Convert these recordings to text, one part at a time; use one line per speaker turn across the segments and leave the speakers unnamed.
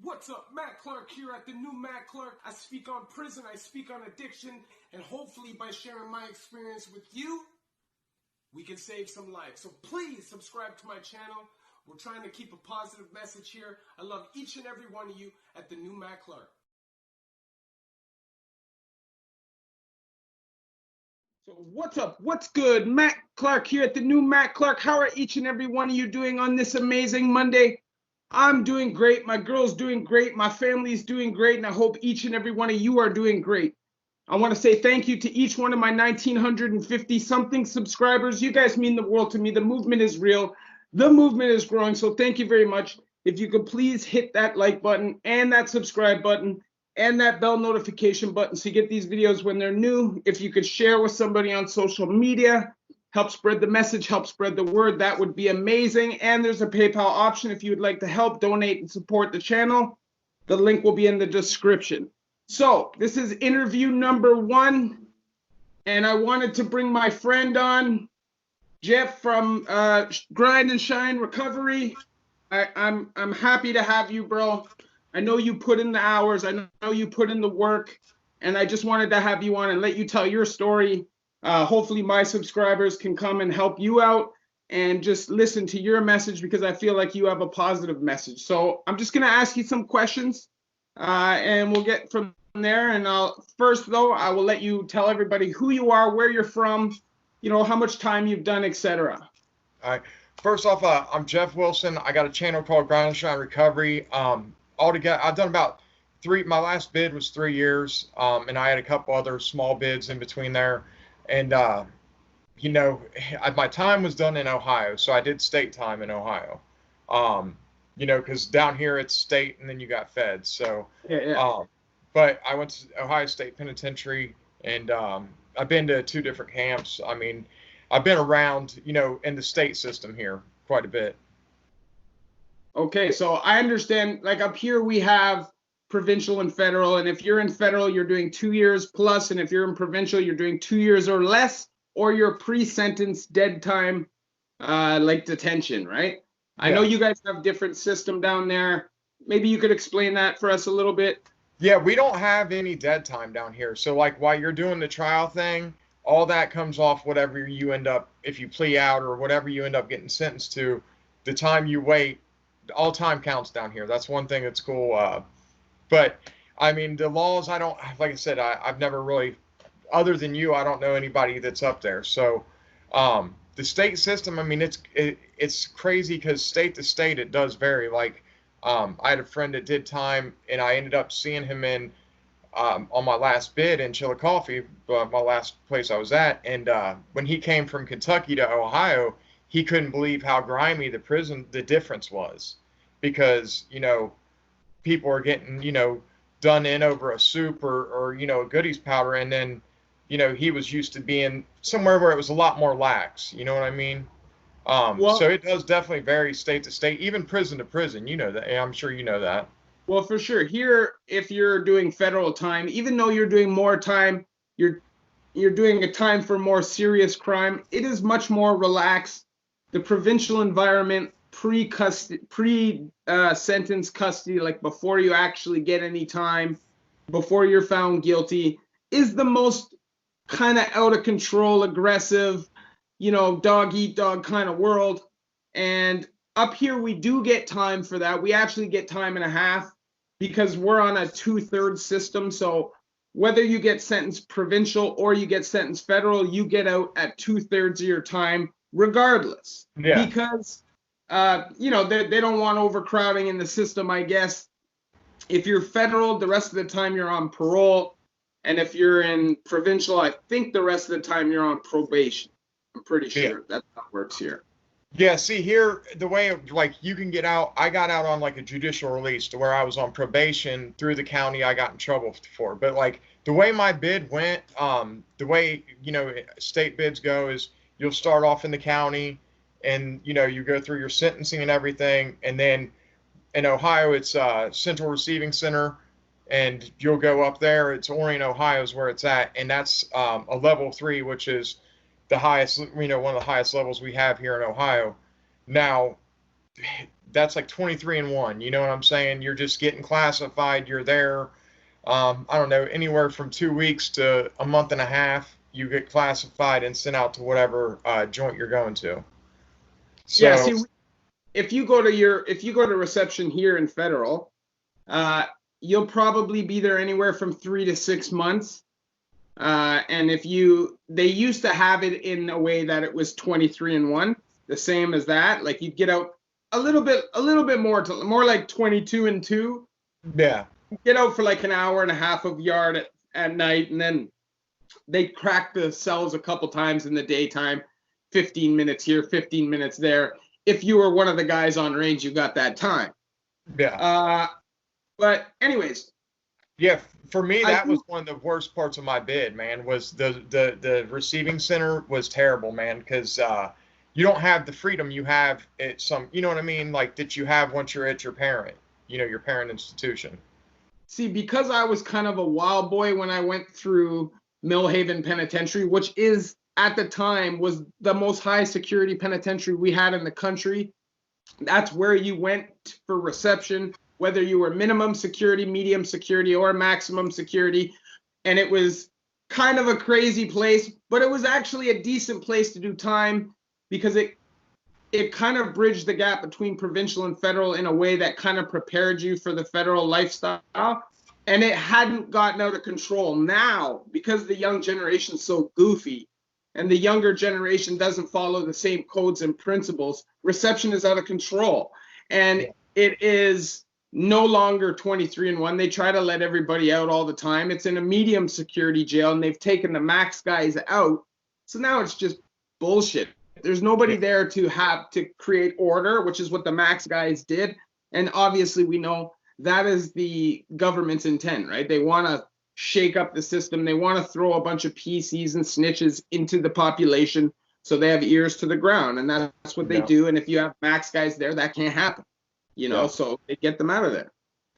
What's up? Matt Clark here at the new Matt Clark. I speak on prison, I speak on addiction, and hopefully by sharing my experience with you, we can save some lives. So please subscribe to my channel. We're trying to keep a positive message here. I love each and every one of you at the new Matt Clark. So what's up? What's good? Matt Clark here at the new Matt Clark. How are each and every one of you doing on this amazing Monday? I'm doing great. My girl's doing great. My family's doing great. And I hope each and every one of you are doing great. I want to say thank you to each one of my 1,950 something subscribers. You guys mean the world to me. The movement is real. The movement is growing. So thank you very much. If you could please hit that like button and that subscribe button and that bell notification button so you get these videos when they're new. If you could share with somebody on social media, help spread the message, help spread the word, that would be amazing. And there's a PayPal option if you would like to help, donate, and support the channel. The link will be in the description. So this is interview number 1, and I wanted to bring my friend on, Jeff from Grind and Shine Recovery. I'm happy to have you, bro. I know you put in the hours. I know you put in the work, and I just wanted to have you on and let you tell your story. Hopefully my subscribers can come and help you out and just listen to your message because I feel like you have a positive message. So I'm just going to ask you some questions, and we'll get from there. And first, though, I will let you tell everybody who you are, where you're from, you know, how much time you've done, etc.
All right. First off, I'm Jeff Wilson. I got a channel called Grind and Shine Recovery. Altogether, I've done about my last bid was 3 years, and I had a couple other small bids in between there. And, you know, my time was done in Ohio, so I did state time in Ohio. You know, because down here it's state and then you got feds. So, but I went to Ohio State Penitentiary, and I've been to 2 different camps. I mean, I've been around, you know, in the state system here quite a bit.
Okay, so I understand, like up here we have provincial and federal, and if you're in federal, you're doing 2 years plus, and if you're in provincial, you're doing 2 years or less, or you're pre-sentence dead time, like detention, right? Yeah. I know you guys have different system down there. Maybe you could explain that for us a little bit.
Yeah, we don't have any dead time down here. So like while you're doing the trial thing, all that comes off whatever you end up, if you plea out or whatever you end up getting sentenced to, the time you wait, all time counts down here. That's one thing that's cool. But I mean, the laws, I don't, like I said, I've never really, other than you, I don't know anybody that's up there. So the state system, I mean, it's crazy because state to state, it does vary. Like I had a friend that did time, and I ended up seeing him in on my last bid in Chillicothe, my last place I was at. And when he came from Kentucky to Ohio, he couldn't believe how grimy the difference was, because, you know, people are getting, you know, done in over a soup or you know, a goodies powder. And then, you know, he was used to being somewhere where it was a lot more lax. You know what I mean? So it does definitely vary state to state, even prison to prison. You know that. I'm sure you know that.
Well, for sure. Here, if you're doing federal time, even though you're doing more time, you're doing a time for more serious crime, it is much more relaxed. The provincial environment, pre-sentence custody, like before you actually get any time, before you're found guilty, is the most kind of out of control, aggressive, you know, dog eat dog kind of world. And up here, we do get time for that. We actually get time and a half because we're on a 2/3 system. So whether you get sentenced provincial or you get sentenced federal, you get out at 2/3 of your time regardless. Yeah. Because, you know, they don't want overcrowding in the system, I guess. If you're federal, the rest of the time you're on parole. And if you're in provincial, I think the rest of the time you're on probation. I'm pretty sure that's how it works here.
Yeah, see here, the way, like, you can get out, I got out on like a judicial release to where I was on probation through the county I got in trouble for. But like the way my bid went, the way, you know, state bids go is you'll start off in the county and, you know, you go through your sentencing and everything. And then in Ohio, it's Central Receiving Center, and you'll go up there. It's Orion, Ohio is where it's at. And that's a level 3, which is the highest, you know, one of the highest levels we have here in Ohio. Now, that's like 23-1. You know what I'm saying? You're just getting classified. You're there. I don't know, anywhere from 2 weeks to a month and a half. You get classified and sent out to whatever joint you're going to.
Yeah,
So
see, if you go to reception here in federal, uh, you'll probably be there anywhere from 3 to 6 months. And they used to have it in a way that it was 23-1, the same as that. Like you'd get out a little bit more like 22-2.
yeah,
Get out for like an hour and a half of yard at night, and then they crack the cells a couple times in the daytime, 15 minutes here, 15 minutes there. If you were one of the guys on range, you got that time.
yeah.
But anyways,
Yeah, for me,
I
that was
do.
one of the worst parts of my bid, man, was the receiving center was terrible, man, because you don't have the freedom you have at some, you know what I mean, like that you have once you're at your parent, your parent institution.
See, because I was kind of a wild boy when I went through Millhaven Penitentiary, which is at the time was the most high security penitentiary we had in the country. That's where you went for reception, whether you were minimum security, medium security, or maximum security. And it was kind of a crazy place, but it was actually a decent place to do time because it kind of bridged the gap between provincial and federal in a way that kind of prepared you for the federal lifestyle. And it hadn't gotten out of control. Now, because the young generation is so goofy and the younger generation doesn't follow the same codes and principles, reception is out of control. And
Yeah.
it is no longer 23-1. They try to let everybody out all the time. It's in a medium security jail, and they've taken the max guys out. So now it's just bullshit. There's nobody
Yeah.
there to have to create order, which is what the max guys did. And obviously, we know that is the government's intent, right? They want to shake up the system. They want to throw a bunch of PCs and snitches into the population so they have ears to the ground. And that's what they
Yeah.
do. And if you have max guys there, that can't happen,
Yeah.
so they get them out of there.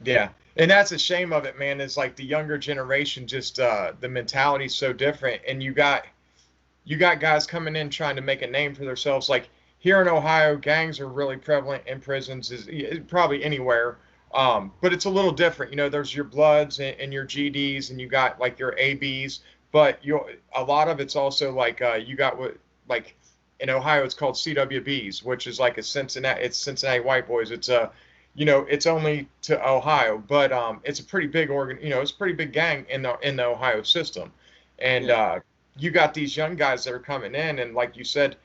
Yeah. And that's a shame of it, man. Is like the younger generation, just the mentality's so different. And you got guys coming in trying to make a name for themselves. Like here in Ohio, gangs are really prevalent in prisons, is probably anywhere. But it's a little different. There's your Bloods and your GDs, and you got like your ABs. But a lot of it's also like you got what like in Ohio it's called CWBs, which is like it's Cincinnati white boys. It's it's only to Ohio, but it's a pretty big it's a pretty big gang in the Ohio system, and
Yeah.
you got these young guys that are coming in, and like you said,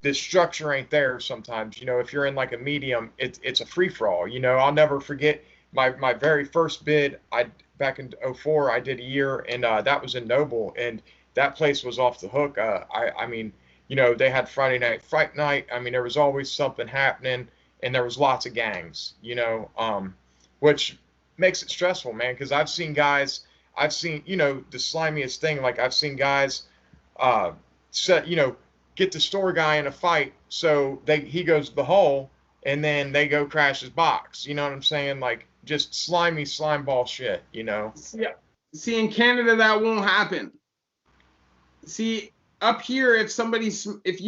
the structure ain't there sometimes. If you're in like a medium, it's a free for all. I'll never forget my very first bid. I back in '04, I did a year, and that was in Noble, and that place was off the hook. I mean, they had Friday night fight night. I mean, there was always something happening, and there was lots of gangs. Which makes it stressful, man. Because I've seen the slimiest thing. Like I've seen guys, set get the store guy in a fight, so he goes to the hole, and then they go crash his box. You know what I'm saying? Like just slimy slime ball shit.
Yeah. See, in Canada, that won't happen. See, up here, if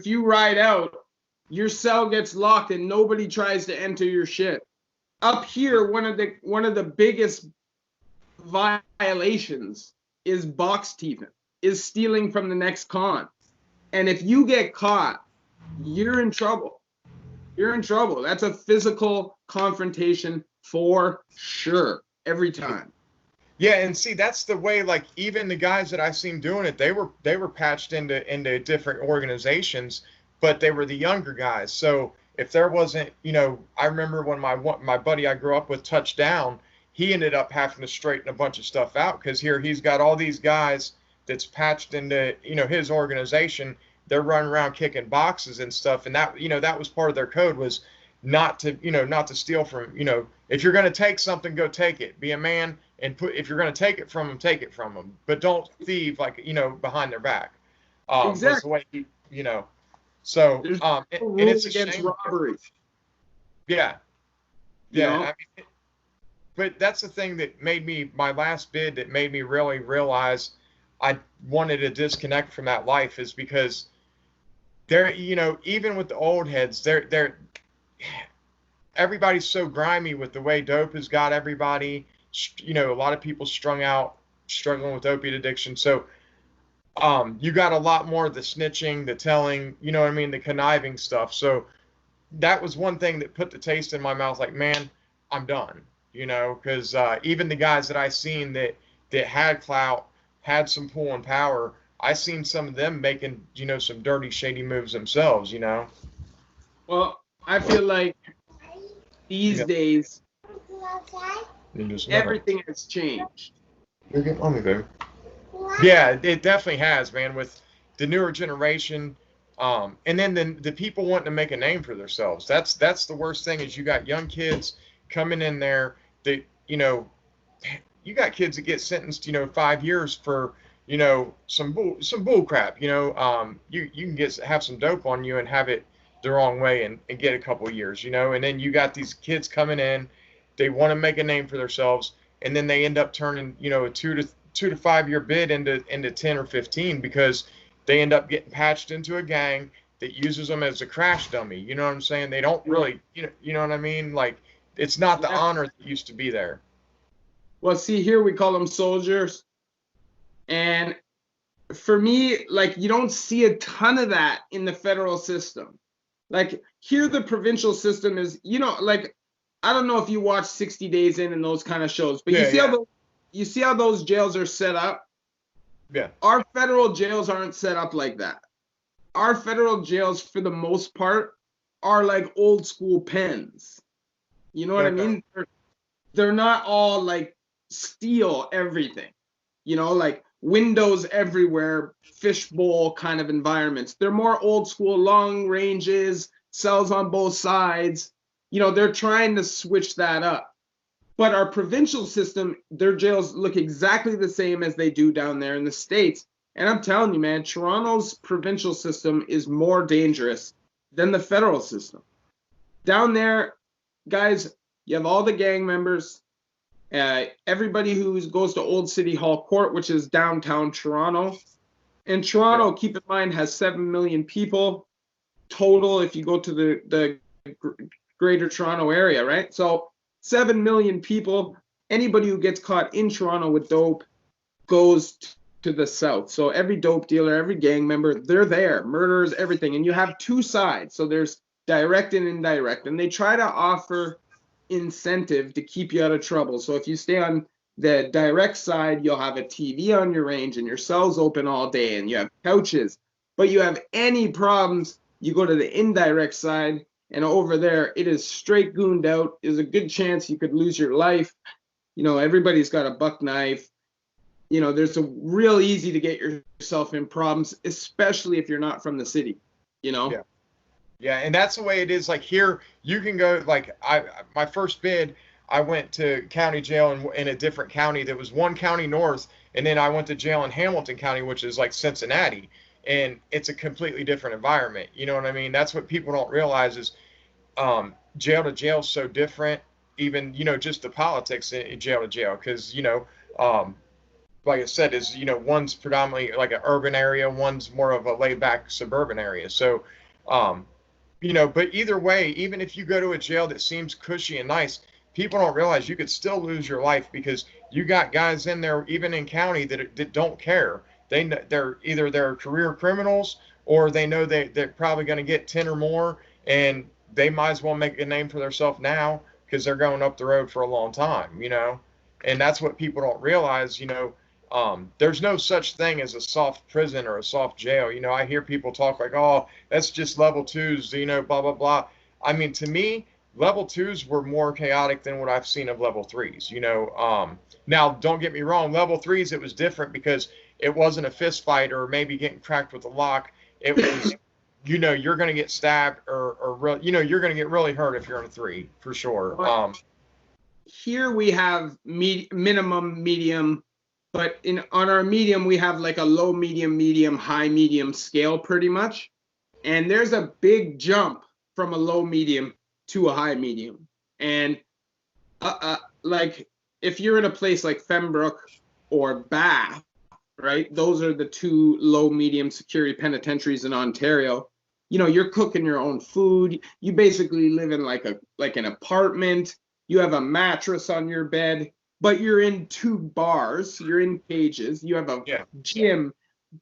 you ride out, your cell gets locked and nobody tries to enter your shit. Up here, one of the biggest violations is box thieving, is stealing from the next con. And if you get caught, you're in trouble. You're in trouble. That's a physical confrontation for sure, every time.
Yeah, and see, that's the way. Like even the guys that I seen doing it, they were patched into different organizations, but they were the younger guys. So if there wasn't, I remember when my buddy I grew up with touched down, he ended up having to straighten a bunch of stuff out because here he's got all these guys that's patched into his organization. They're running around kicking boxes and stuff, and that was part of their code was not to steal from if you're going to take something, go take it. Be a man and if you're going to take it from them, take it from them, but don't thieve like behind their back. Was the
Exactly.
way so
There's
and,
no
and
rules
it's a
against
shame.
robbery.
Yeah,
You
yeah.
know,
I mean, but that's the thing that made me my last bid that made me really realize I wanted to disconnect from that life is because they're even with the old heads everybody's so grimy with the way dope has got everybody. You know, a lot of people strung out, struggling with opiate addiction. So you got a lot more of the snitching, the telling, you know what I mean, the conniving stuff. So that was one thing that put the taste in my mouth. Like, man, I'm done. You know, because even the guys that I seen that had clout, had some pull and power, I seen some of them making, you know, some dirty, shady moves themselves. You know.
Well, I feel like these
Yeah.
days
You just know.
everything has changed.
You're getting on me, baby. Yeah, it definitely has, man. With the newer generation, and then the people wanting to make a name for themselves. That's the worst thing is you got young kids coming in there that you know, you got kids that get sentenced, you know, 5 years for you know some bull crap. You know, you can have some dope on you and have it the wrong way and get a couple years. You know, and then you got these kids coming in, they want to make a name for themselves, and then they end up turning you know a 2 to 5 year bid into 10 or 15 because they end up getting patched into a gang that uses them as a crash dummy. You know what I'm saying? They don't really, you know what I mean? Like it's not the
Yeah.
honor that used to be there.
Well, see, here we call them soldiers. And for me, like, you don't see a ton of that in the federal system. Like, here, the provincial system is, you know, like, I don't know if you watch 60 Days In and those kind of shows, but
Yeah,
you see how those jails are set up?
yeah.
Our federal jails aren't set up like that. Our federal jails, for the most part, are like old school pens. You know what I
Okay.
mean? They're not all like steel everything. You know, like windows everywhere, fishbowl kind of environments. They're more old school, long ranges, cells on both sides. You know, they're trying to switch that up. But our provincial system, their jails look exactly the same as they do down there in the States. And I'm telling you, man, Toronto's provincial system is more dangerous than the federal system. Down there, guys, you have all the gang members, everybody who goes to Old City Hall Court, which is downtown Toronto. And Toronto, keep in mind, has 7 million people total if you go to the greater Toronto area, right? So 7 million people. Anybody who gets caught in Toronto with dope goes to the south. So every dope dealer, every gang member, they're there, murderers, everything. And you have two sides. So there's direct and indirect. And they try to offer incentive to keep you out of trouble. So if you stay on the direct side, you'll have a TV on your range and your cell's open all day and you have couches. But you have any problems, you go to the indirect side, and over there it is straight gooned out. There's a good chance you could lose your life. You know, everybody's got a buck knife. You know, there's a real easy to get yourself in problems, especially if you're not from the city, you know?
Yeah. Yeah, and that's the way it is. Like here, you can go. Like my first bid, I went to county jail in a different county that was one county north, and then I went to jail in Hamilton County, which is like Cincinnati, and it's a completely different environment. You know what I mean? That's what people don't realize is jail to jail is so different. Even you know just the politics in jail to jail, because you know. Like I said, is you know one's predominantly like an urban area, one's more of a laid back suburban area. So, um, you know, but either way, even if you go to a jail that seems cushy and nice, people don't realize you could still lose your life because you got guys in there, even in county, that don't care. They're career criminals or they know they're probably going to get 10 or more, and they might as well make a name for themselves now because they're going up the road for a long time, you know, and that's what people don't realize, you know. There's no such thing as a soft prison or a soft jail. You know, I hear people talk like, oh, that's just level twos, you know, blah, blah, blah. I mean, to me, level twos were more chaotic than what I've seen of level threes, you know. Now, don't get me wrong, level threes, it was different because it wasn't a fist fight or maybe getting cracked with a lock. It was, you know, you're going to get stabbed or you know, you're going to get really hurt if you're in a three, for sure.
Here we have minimum, medium, but on our medium, we have like a low, medium, high, medium scale pretty much. And there's a big jump from a low medium to a high medium. And like if you're in a place like Fembrook or Bath, right? Those are the two low medium security penitentiaries in Ontario. you're cooking your own food. You basically live in like an apartment. You have a mattress on your bed, but you're in two bars. You're in cages. You have a
Yeah.
gym,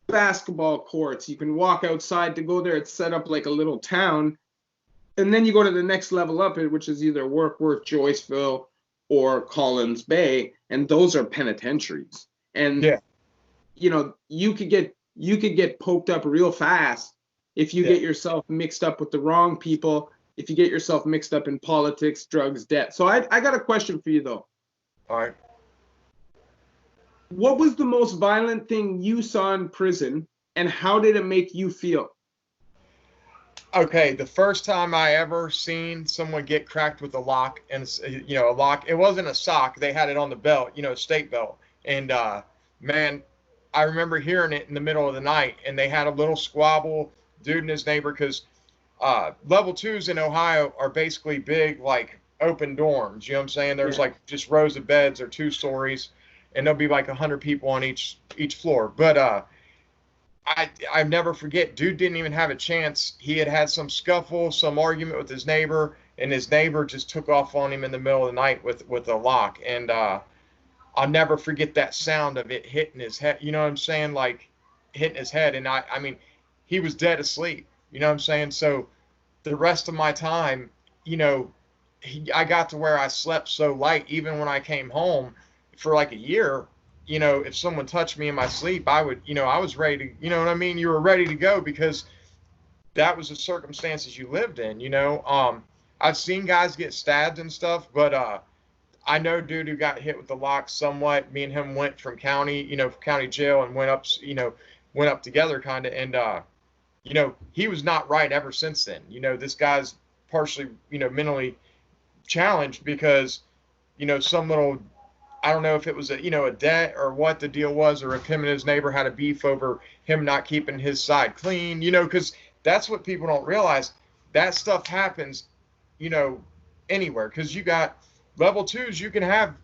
basketball courts. You can walk outside to go there. It's set up like a little town. And then you go to the next level up, which is either Workworth, Joyceville, or Collins Bay, and those are penitentiaries. And
Yeah.
you could get poked up real fast if you
Yeah.
get yourself mixed up with the wrong people, if you get yourself mixed up in politics, drugs, debt. So I got a question for you though.
All right.
What was the most violent thing you saw in prison, and how did it make you feel?
Okay, the first time I ever seen someone get cracked with a lock, and a lock, it wasn't a sock, they had it on the belt, a state belt. And man, I remember hearing it in the middle of the night, and they had a little squabble, dude and his neighbor, because level twos in Ohio are basically big, like open dorms. You know what I'm saying? There's
Yeah.
like just rows of beds or 2 stories, and there'll be like 100 people on each floor. But I never forget. Dude didn't even have a chance. He had some scuffle, some argument with his neighbor, and his neighbor just took off on him in the middle of the night with a lock. And I'll never forget that sound of it hitting his head. You know what I'm saying? Like hitting his head. And I mean, he was dead asleep. You know what I'm saying? So the rest of my time, I got to where I slept so light, even when I came home for like a year. If someone touched me in my sleep, I would, I was ready to, you know what I mean? You were ready to go because that was the circumstances you lived in, I've seen guys get stabbed and stuff, but I know dude who got hit with the lock somewhat. Me and him went from county jail and went up together kind of. And, he was not right ever since then. This guy's partially, mentally challenged because, some little, I don't know if it was a debt or what the deal was, or if him and his neighbor had a beef over him not keeping his side clean, because that's what people don't realize. That stuff happens, anywhere. Because you got level twos, you can have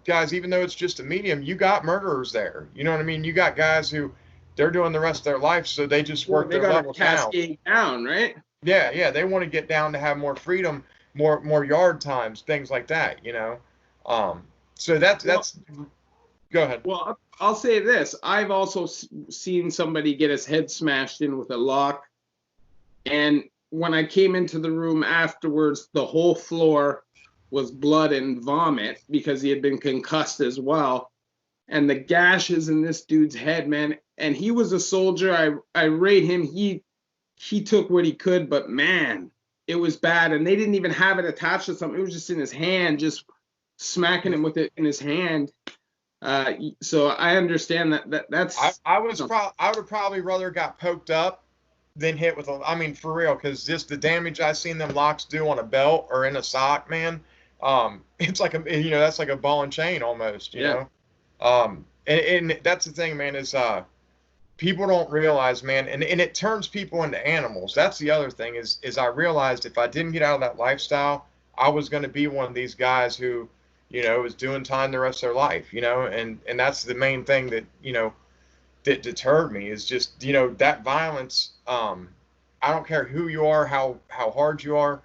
guys, even though it's just a medium, you got murderers there. You know what I mean? You got guys who they're doing the rest of their life, so they just work
They
their
got to
levels down.
cascade down, right?
Yeah, yeah, they want to get down to have more freedom, more yard times, things like that. Um, so that's
Well,
go ahead.
well, I'll say this. I've also seen somebody get his head smashed in with a lock. And when I came into the room afterwards, the whole floor was blood and vomit because he had been concussed as well. And the gashes in this dude's head, man. And he was a soldier. I rate him. He took what he could, but man, it was bad. And they didn't even have it attached to something. It was just in his hand, just smacking him with it in his hand. So I understand that's.
I would have probably rather got poked up than hit with a. I mean, for real, because just the damage I seen them locks do on a belt or in a sock, man. It's like that's like a ball and chain almost, you know. And that's the thing, man, is people don't realize, man, and it turns people into animals. That's the other thing is I realized if I didn't get out of that lifestyle, I was going to be one of these guys who, is doing time the rest of their life, and that's the main thing that, that deterred me is just, that violence. I don't care who you are, how hard you are.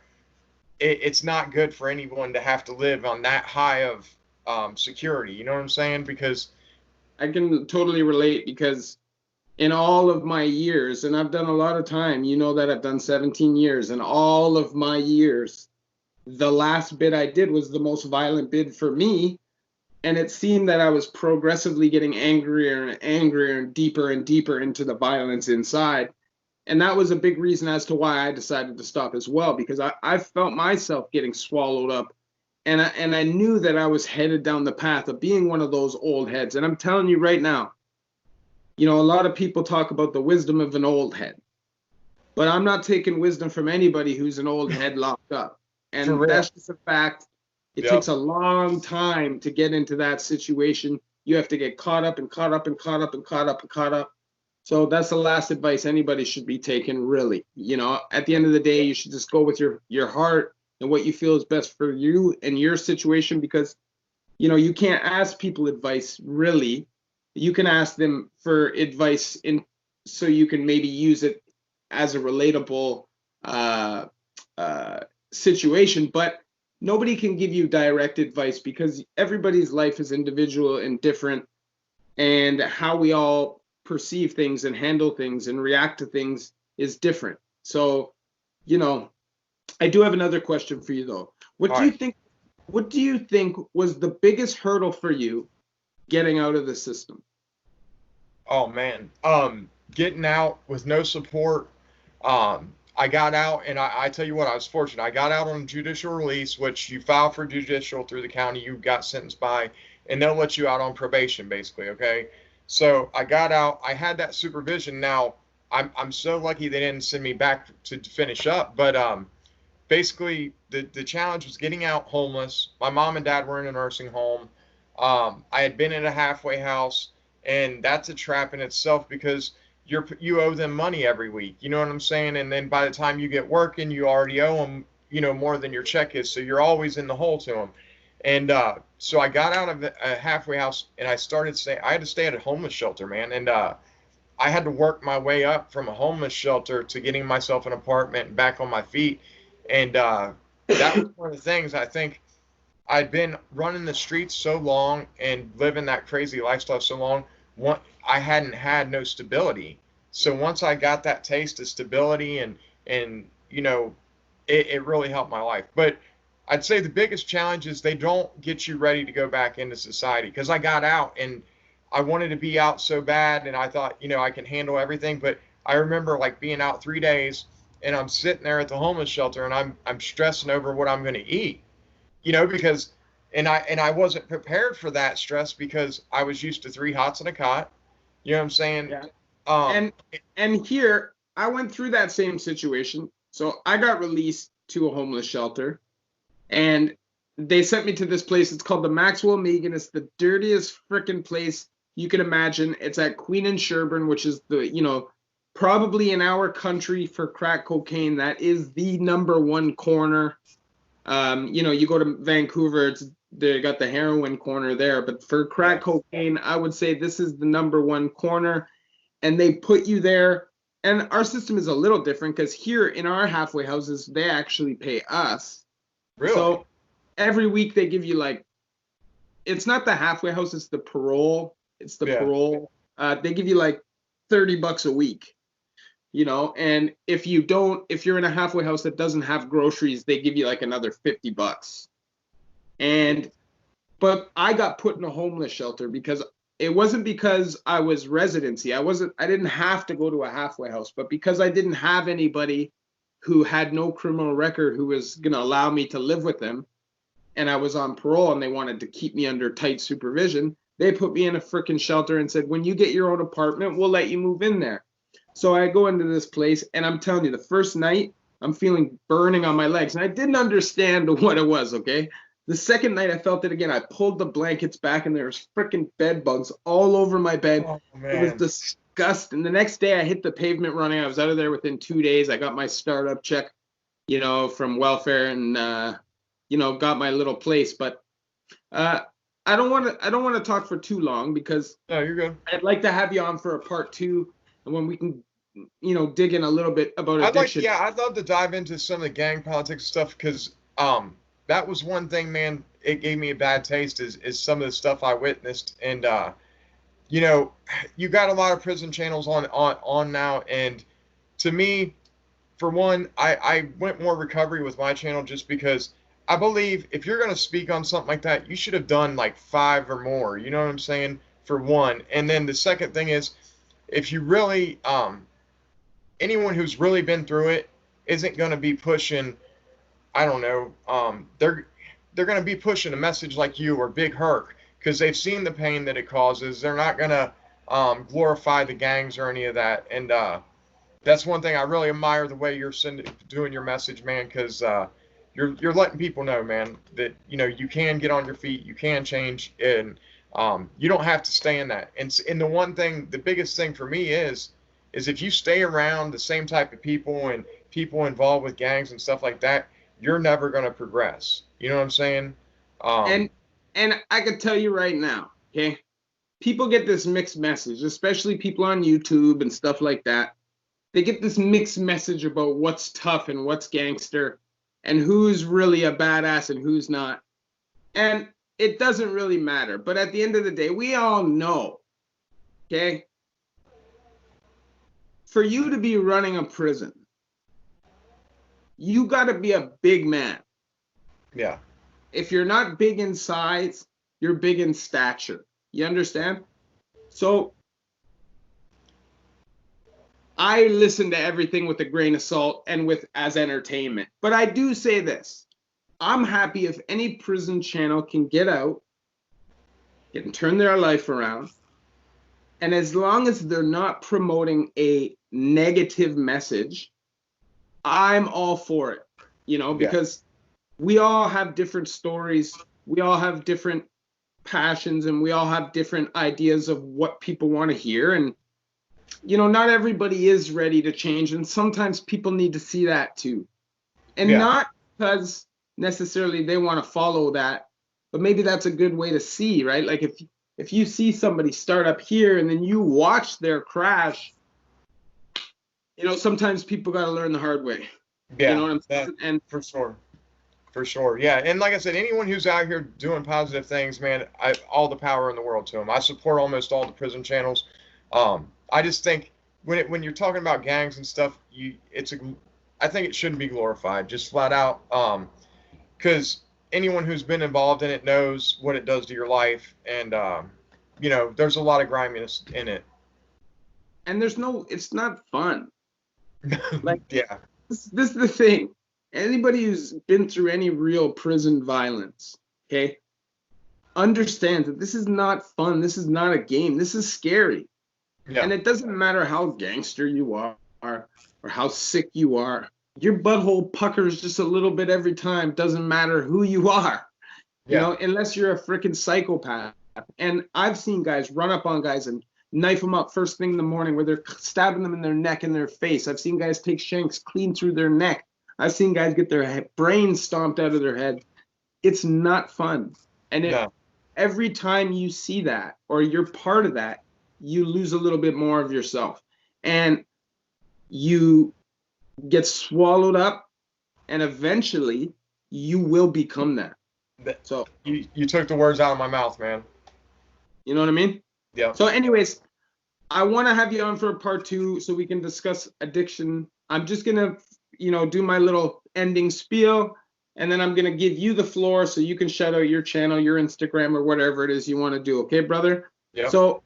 It's not good for anyone to have to live on that high of security. You know what I'm saying? Because
I can totally relate because in all of my years, and I've done a lot of time, that I've done 17 years, and all of my years, the last bid I did was the most violent bid for me. And it seemed that I was progressively getting angrier and angrier and deeper into the violence inside. And that was a big reason as to why I decided to stop as well, because I felt myself getting swallowed up. And I knew that I was headed down the path of being one of those old heads. And I'm telling you right now, a lot of people talk about the wisdom of an old head. But I'm not taking wisdom from anybody who's an old head locked up. And that's just a fact. It takes a long time to get into that situation. You have to get caught up and caught up and caught up and caught up and caught up. So that's the last advice anybody should be taking, really. At the end of the day, you should just go with your heart and what you feel is best for you and your situation, because, you can't ask people advice, really. You can ask them for advice so you can maybe use it as a relatable uh, uh, situation, but nobody can give you direct advice because everybody's life is individual and different, and how we all perceive things and handle things and react to things is different. So, you know, I do have another question for you though. What
All
do you
right.
think? What do you think was the biggest hurdle for you getting out of the system?
Oh man. Getting out with no support. I got out, and I tell you what, I was fortunate. I got out on judicial release, which you file for judicial through the county you got sentenced by, and they'll let you out on probation, basically. Okay. So I got out. I had that supervision. Now I'm so lucky they didn't send me back to finish up, but basically the challenge was getting out homeless. My mom and dad were in a nursing home. I had been in a halfway house, and that's a trap in itself because you owe them money every week. You know what I'm saying? And then by the time you get working, you already owe them, more than your check is. So you're always in the hole to them. And so I got out of a halfway house, and I started staying. I had to stay at a homeless shelter, man, and I had to work my way up from a homeless shelter to getting myself an apartment and back on my feet. And that was one of the things I think I'd been running the streets so long and living that crazy lifestyle so long. One, I hadn't had no stability. So once I got that taste of stability and it really helped my life. But I'd say the biggest challenge is they don't get you ready to go back into society because I got out and I wanted to be out so bad and I thought, I can handle everything. But I remember like being out 3 days and I'm sitting there at the homeless shelter and I'm stressing over what I'm going to eat, because and I wasn't prepared for that stress because I was used to three hots and a cot. You know what I'm saying?
Yeah.
Um,
And and here I went through that same situation. So I got released to a homeless shelter, and they sent me to this place. It's called the Maxwell Megan. It's the dirtiest freaking place you can imagine. It's at Queen and Sherburne, which is probably in our country for crack cocaine, that is the number one corner. You go to Vancouver, they got the heroin corner there, but for crack
yes.
cocaine, I would say this is the number one corner, and they put you there. And our system is a little different because here in our halfway houses, they actually pay us.
Really?
So every week they give you it's not the halfway house, it's the parole. It's the
Yeah.
parole. They give you like $30 a week, and if you're in a halfway house that doesn't have groceries, they give you like another $50. And but I got put in a homeless shelter because it wasn't because I was residency. I didn't have to go to a halfway house, but because I didn't have anybody who had no criminal record who was going to allow me to live with them, and I was on parole and they wanted to keep me under tight supervision, they put me in a freaking shelter and said, when you get your own apartment, we'll let you move in there. So I go into this place, and I'm telling you, the first night I'm feeling burning on my legs, and I didn't understand what it was. Okay, the second night I felt it again. I pulled the blankets back, and there was freaking bed bugs all over my bed.
Oh
It was
man.
disgusting. The next day I hit the pavement running. I was out of there within 2 days. I got my startup check, from welfare, and got my little place. But uh, I don't want to talk for too long because
No, you're good.
I'd like to have you on for a part two, and when we can, dig in a little bit about addiction.
Yeah, I'd love to dive into some of the gang politics stuff because that was one thing, man. It gave me a bad taste is some of the stuff I witnessed, and you know, you got a lot of prison channels on now, and to me, for one, I went more recovery with my channel just because I believe if you're gonna speak on something like that, you should have done like five or more. You know what I'm saying? For one, and then the second thing is, if you really anyone who's really been through it isn't gonna be pushing. I don't know. They're gonna be pushing a message like you or Big Herc because they've seen the pain that it causes. They're not gonna glorify the gangs or any of that, and that's one thing I really admire the way you're doing your message, man, because you're letting people know, man, that you can get on your feet, you can change, and you don't have to stay in that. And the one thing, the biggest thing for me is if you stay around the same type of people and people involved with gangs and stuff like that, you're never gonna progress. You know what I'm saying? Um,
And and I can tell you right now, okay, people get this mixed message, especially people on YouTube and stuff like that. they get this mixed message about what's tough and what's gangster and who's really a badass and who's not. And it doesn't really matter. But at the end of the day, we all know, okay, for you to be running a prison, you got to be a big man.
Yeah.
If you're not big in size, you're big in stature. You understand? So I listen to everything with a grain of salt and with as entertainment. But I do say this. I'm happy if any prison channel can get out and turn their life around. And as long as they're not promoting a negative message, I'm all for it, you know, because we all have different stories. We all have different passions and we all have different ideas of what people want to hear. And, you know, not everybody is ready to change. And sometimes people need to see that too. And not because necessarily they want to follow that, but maybe that's a good way to see, right? Like if you see somebody start up here and then you watch their crash, you know, sometimes people got to learn the hard way.
Yeah,
you know what I'm saying? And
for sure. For sure. Yeah. And like I said, anyone who's out here doing positive things, man, all the power in the world to them. I support almost all the prison channels. I just think when you're talking about gangs and stuff, I think it shouldn't be glorified, just flat out. Because anyone who's been involved in it knows what it does to your life. And, you know, there's a lot of griminess in it.
And it's not fun. Like,
yeah.
This is the thing. Anybody who's been through any real prison violence, okay, understands that this is not fun. This is not a game. This is scary. Yeah. And it doesn't matter how gangster you are or how sick you are. Your butthole puckers just a little bit every time. Doesn't matter who you are. You know, unless you're a freaking psychopath. And I've seen guys run up on guys and knife them up first thing in the morning where they're stabbing them in their neck and their face. I've seen guys take shanks clean through their neck. I've seen guys get their brains stomped out of their head. It's not fun. And every time you see that or you're part of that, you lose a little bit more of yourself. And you get swallowed up and eventually you will become that. So
you took the words out of my mouth, man.
You know what I mean?
Yeah.
So anyways, I want to have you on for a part 2 so we can discuss addiction. I'm just going to, you know, do my little ending spiel, and then I'm going to give you the floor so you can shout out your channel, your Instagram, or whatever it is you want to do. Okay, brother?
Yeah.
So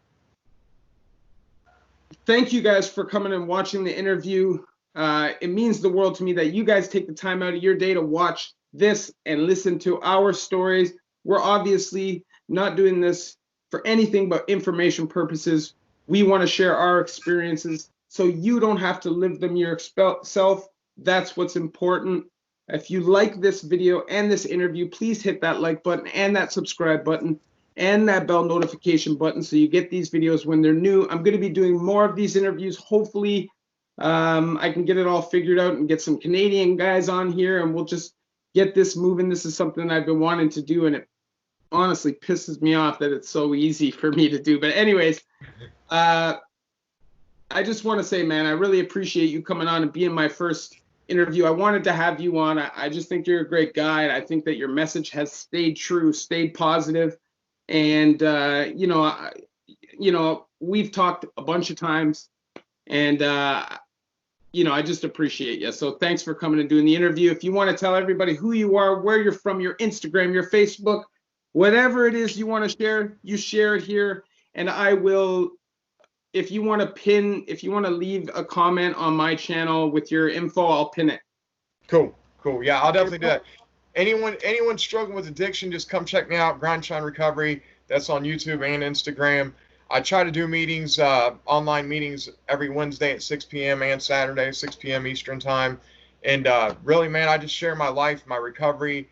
thank you guys for coming and watching the interview. It means the world to me that you guys take the time out of your day to watch this and listen to our stories. We're obviously not doing this for anything but information purposes. We want to share our experiences so you don't have to live them yourself. That's what's important. If you like this video and this interview, please hit that like button and that subscribe button and that bell notification button so you get these videos when they're new. I'm going to be doing more of these interviews. Hopefully, I can get it all figured out and get some Canadian guys on here, and we'll just get this moving. This is something I've been wanting to do, and it honestly pisses me off that it's so easy for me to do. But anyways, I just want to say, man, I really appreciate you coming on and being my first interview. I wanted to have you on. I just think you're a great guy. I think that your message has stayed true, stayed positive. And, you know, we've talked a bunch of times, and, you know, I just appreciate you. So thanks for coming and doing the interview. If you want to tell everybody who you are, where you're from, your Instagram, your Facebook, whatever it is you want to share, you share it here. And I will, if you want to leave a comment on my channel with your info, I'll pin it.
Cool. Yeah, I'll definitely do that. Anyone struggling with addiction, just come check me out. Grind Shine Recovery. That's on YouTube and Instagram. I try to do meetings, online meetings every Wednesday at 6 p.m. and Saturday, 6 p.m. Eastern time. And really, man, I just share my life, my recovery.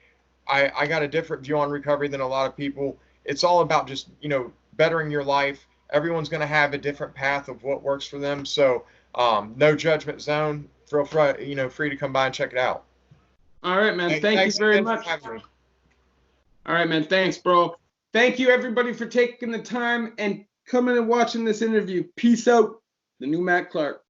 I got a different view on recovery than a lot of people. It's all about just, you know, bettering your life. Everyone's going to have a different path of what works for them. So no judgment zone. Feel free to come by and check it out.
All right, man. Thank you very much. All right, man. Thanks, bro. Thank you, everybody, for taking the time and coming and watching this interview. Peace out. The new Matt Clark.